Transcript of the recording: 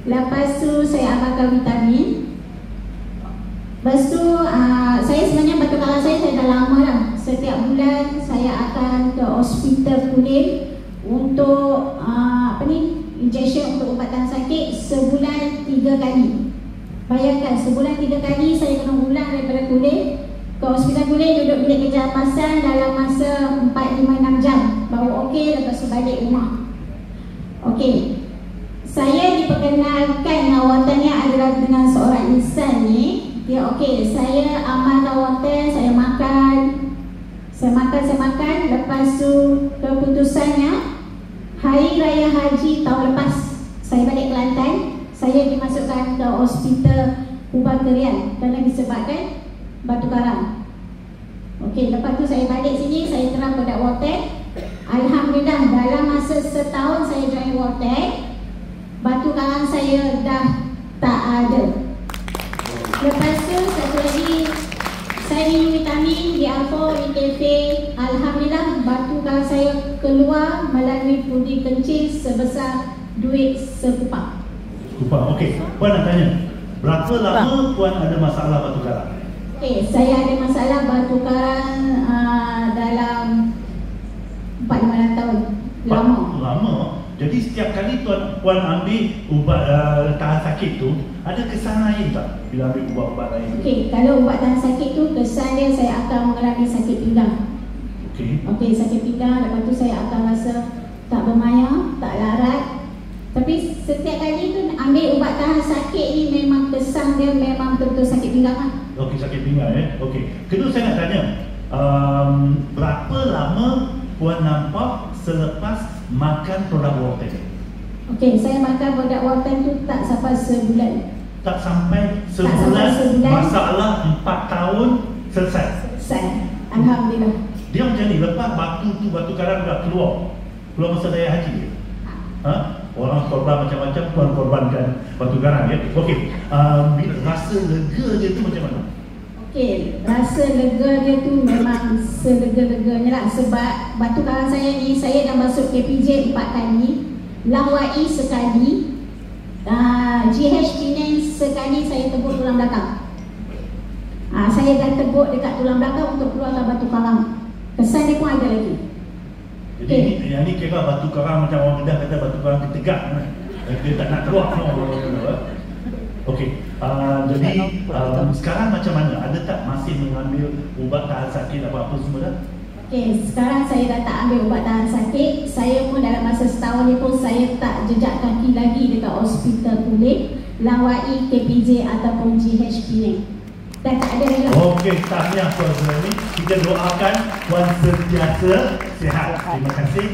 Lepas tu saya amalkan vitamin. Lepas tu saya sebenarnya batu karang saya dah lama lah. Setiap bulan saya akan ke hospital Kulim untuk injection untuk ubatan sakit sebulan 3 kali. Bayangkan sebulan 3 kali saya kena ulang daripada Kulim ke hospital Kulim, duduk bilik kerja pasal dalam masa 4-5-6 jam baru okey, lepas tu balik rumah. Okey. Saya diperkenalkan rawatannya adalah dengan seorang insan ni. Dia okey, saya amalkan rawatan, saya makan. Lepas tu keputusannya Hari Raya Haji tahun lepas saya balik Kelantan, saya dimasukkan ke hospital Kubah Kerian kerana disebabkan batu karang. Okey, lepas tu saya balik sini, saya terang produk Warteg. Alhamdulillah dalam masa setahun saya join Warteg, batu karang saya dah tak ada. Lepas tu satu lagi, saya minum vitamin Dialfo, Incafe. Alhamdulillah batu karang saya keluar melalui pundi kencing sebesar duit sekupang. Okey, Puan nak tanya, berapa lama Puan ada masalah batu karang? Okey, saya ada masalah batu karang dalam 4-5 tahun. Lama. Jadi setiap kali Puan ambil ubat tahan sakit tu, ada kesan lain tak bila ambil ubat-ubat lain? Okey, kalau ubat tahan sakit tu kesan dia saya akan mengalami sakit pinggang. Okey, sakit pinggang. Lepas tu saya akan rasa tak bermayang, tak larat. Tapi setiap kali tu ambil ubat tahan sakit ni memang kesan dia memang betul-betul sakit pinggang lah. Okey, sakit pinggang Okey. Kedua saya nak tanya, berapa lama Puan nampak selepas makan produk Warteg? Okey, saya makan produk Warteg tu tak sampai sebulan. Tak sampai sebulan. Masalah 4 tahun selesai. Alhamdulillah. Dia macam ni, lepas batu karang dah keluar masa Raya Haji. Orang korban macam-macam, Puan korbankan batu karang Okey, rasa lega dia tu macam mana? Okey, rasa lega dia tu memang selega-leganya lah. Sebab batu karang saya ni, saya dah masuk KPJ 4 kali, Langwai sekali, GH Penang sekali saya tebuk tulang belakang. Saya dah tebuk dekat tulang belakang untuk keluarkan batu karang. Kesan dia pun ada lagi. Jadi yang ni kira batu karang macam orang Kedah kata batu karang ketegak. Dia tak nak keluar. Okey, jadi sekarang macam mana? Ada tak masih mengambil ubat tahan sakit apa-apa semua dah? Okey, sekarang saya dah tak ambil ubat tahan sakit. Saya pun dalam masa setahun ni pun saya tak jejak kaki lagi dekat hospital Kulim, Langwai, KPJ ataupun GH Penang. Dah tak ada lagi. Okey, tahniah Puan Zurani. Kita doakan Puan sentiasa sihat. Terima kasih.